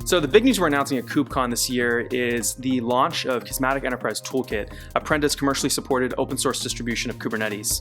So the big news we're announcing at KubeCon this year is the launch of Kismatic Enterprise Toolkit, Apprenda's commercially supported open source distribution of Kubernetes.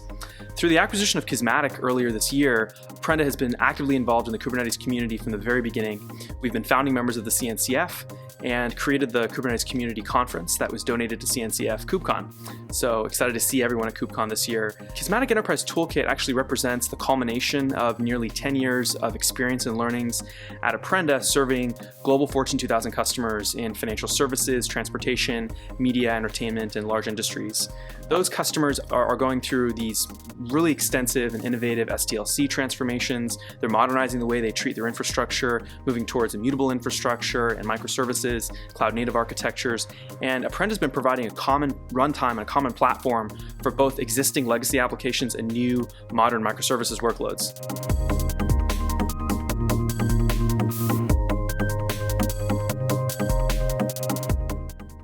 Through the acquisition of Kismatic earlier this year, Apprenda has been actively involved in the Kubernetes community from the very beginning. We've been founding members of the CNCF and created the Kubernetes Community Conference that was donated to CNCF KubeCon. So excited to see everyone at KubeCon this year. Kismatic Enterprise Toolkit actually represents the culmination of nearly 10 years of experience and learnings at Apprenda, serving global Fortune 2000 customers in financial services, transportation, media, entertainment, and large industries. Those customers are going through these really extensive and innovative SDLC transformations. They're modernizing the way they treat their infrastructure, moving towards immutable infrastructure and microservices, cloud-native architectures. And Apprenda's been providing a common runtime and a common platform for both existing legacy applications and new modern microservices workloads.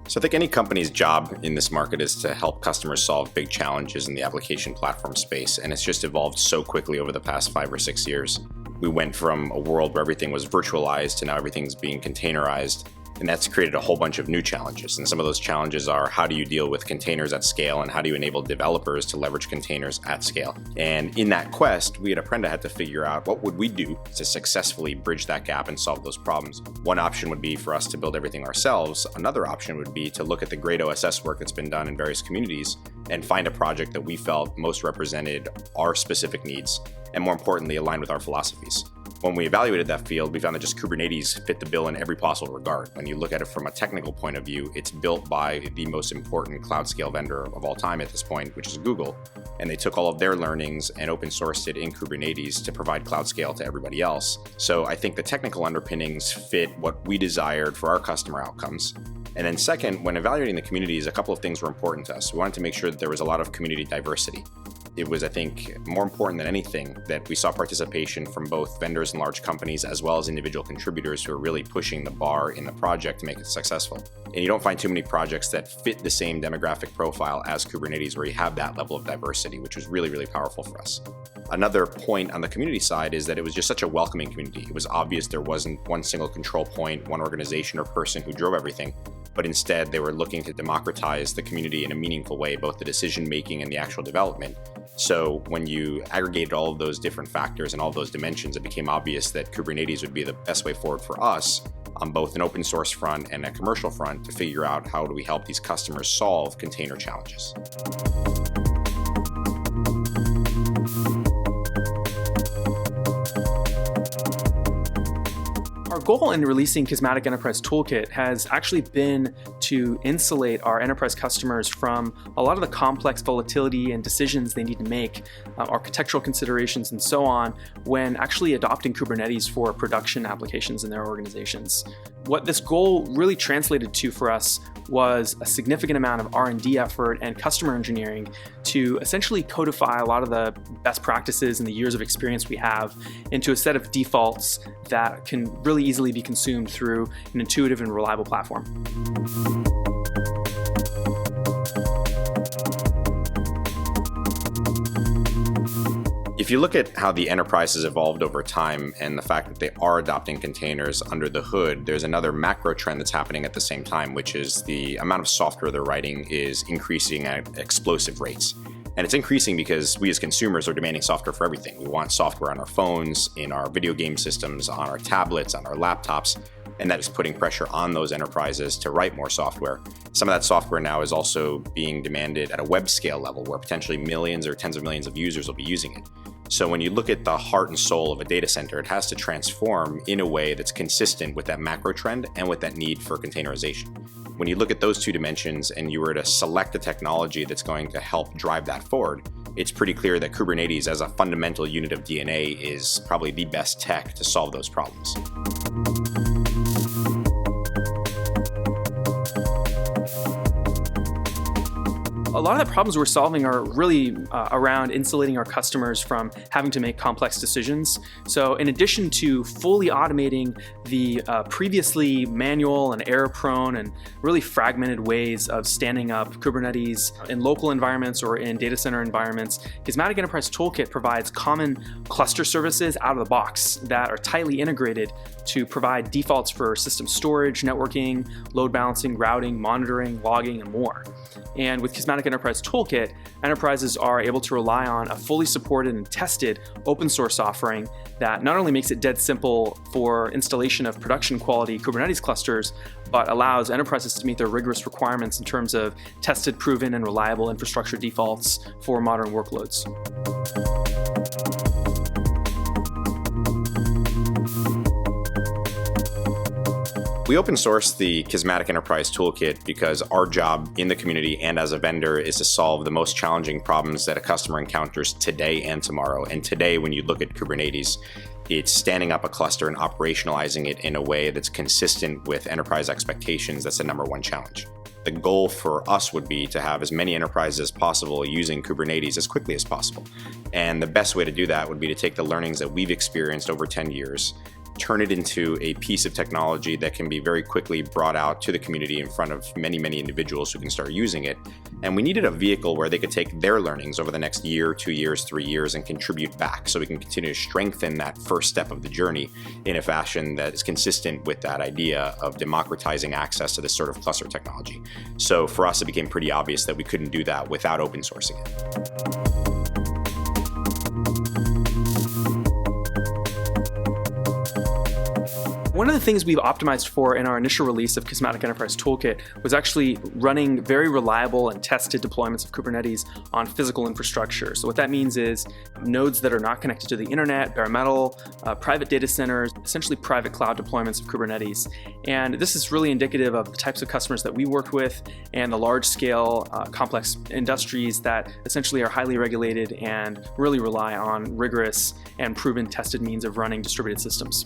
So I think any company's job in this market is to help customers solve big challenges in the application platform space, and it's just evolved so quickly over the past 5 or 6 years. We went from a world where everything was virtualized to now everything's being containerized, and that's created a whole bunch of new challenges. And some of those challenges are, how do you deal with containers at scale, and how do you enable developers to leverage containers at scale? And in that quest, we at Apprenda had to figure out what would we do to successfully bridge that gap and solve those problems. One option would be for us to build everything ourselves. Another option would be to look at the great OSS work that's been done in various communities and find a project that we felt most represented our specific needs and, more importantly, aligned with our philosophies. When we evaluated that field, we found that just Kubernetes fit the bill in every possible regard. When you look at it from a technical point of view, it's built by the most important cloud scale vendor of all time at this point, which is Google. And they took all of their learnings and open sourced it in Kubernetes to provide cloud scale to everybody else. So I think the technical underpinnings fit what we desired for our customer outcomes. And then second, when evaluating the communities, a couple of things were important to us. We wanted to make sure that there was a lot of community diversity. It was, I think, more important than anything that we saw participation from both vendors and large companies, as well as individual contributors who are really pushing the bar in the project to make it successful. And you don't find too many projects that fit the same demographic profile as Kubernetes, where you have that level of diversity, which was really, really powerful for us. Another point on the community side is that it was just such a welcoming community. It was obvious there wasn't one single control point, one organization or person who drove everything, but instead they were looking to democratize the community in a meaningful way, both the decision making and the actual development. So when you aggregated all of those different factors and all of those dimensions, it became obvious that Kubernetes would be the best way forward for us on both an open source front and a commercial front to figure out how do we help these customers solve container challenges. Our goal in releasing Kismatic Enterprise Toolkit has actually been to insulate our enterprise customers from a lot of the complex volatility and decisions they need to make, architectural considerations and so on, when actually adopting Kubernetes for production applications in their organizations. What this goal really translated to for us was a significant amount of R&D effort and customer engineering to essentially codify a lot of the best practices and the years of experience we have into a set of defaults that can really easily be consumed through an intuitive and reliable platform. If you look at how the enterprise has evolved over time and the fact that they are adopting containers under the hood, there's another macro trend that's happening at the same time, which is the amount of software they're writing is increasing at explosive rates. And it's increasing because we as consumers are demanding software for everything. We want software on our phones, in our video game systems, on our tablets, on our laptops, and that is putting pressure on those enterprises to write more software. Some of that software now is also being demanded at a web scale level where potentially millions or tens of millions of users will be using it. So when you look at the heart and soul of a data center, it has to transform in a way that's consistent with that macro trend and with that need for containerization. When you look at those two dimensions and you were to select a technology that's going to help drive that forward, it's pretty clear that Kubernetes as a fundamental unit of DNA is probably the best tech to solve those problems. A lot of the problems we're solving are really around insulating our customers from having to make complex decisions. So in addition to fully automating the previously manual and error-prone and really fragmented ways of standing up Kubernetes in local environments or in data center environments, Kismatic Enterprise Toolkit provides common cluster services out of the box that are tightly integrated to provide defaults for system storage, networking, load balancing, routing, monitoring, logging, and more. And with Kismatic Enterprise Toolkit, enterprises are able to rely on a fully supported and tested open source offering that not only makes it dead simple for installation of production quality Kubernetes clusters, but allows enterprises to meet their rigorous requirements in terms of tested, proven, and reliable infrastructure defaults for modern workloads. We open source the Kismatic Enterprise Toolkit because our job in the community and as a vendor is to solve the most challenging problems that a customer encounters today and tomorrow. And today, when you look at Kubernetes, it's standing up a cluster and operationalizing it in a way that's consistent with enterprise expectations. That's the number one challenge. The goal for us would be to have as many enterprises as possible using Kubernetes as quickly as possible. And the best way to do that would be to take the learnings that we've experienced over 10 years, turn it into a piece of technology that can be very quickly brought out to the community in front of many, many individuals who can start using it. And we needed a vehicle where they could take their learnings over the next year, 2 years, 3 years, and contribute back so we can continue to strengthen that first step of the journey in a fashion that is consistent with that idea of democratizing access to this sort of cluster technology. So for us, it became pretty obvious that we couldn't do that without open sourcing it. One of the things we've optimized for in our initial release of Kismatic Enterprise Toolkit was actually running very reliable and tested deployments of Kubernetes on physical infrastructure. So what that means is nodes that are not connected to the internet, bare metal, private data centers, essentially private cloud deployments of Kubernetes. And this is really indicative of the types of customers that we worked with and the large-scale, complex industries that essentially are highly regulated and really rely on rigorous and proven tested means of running distributed systems.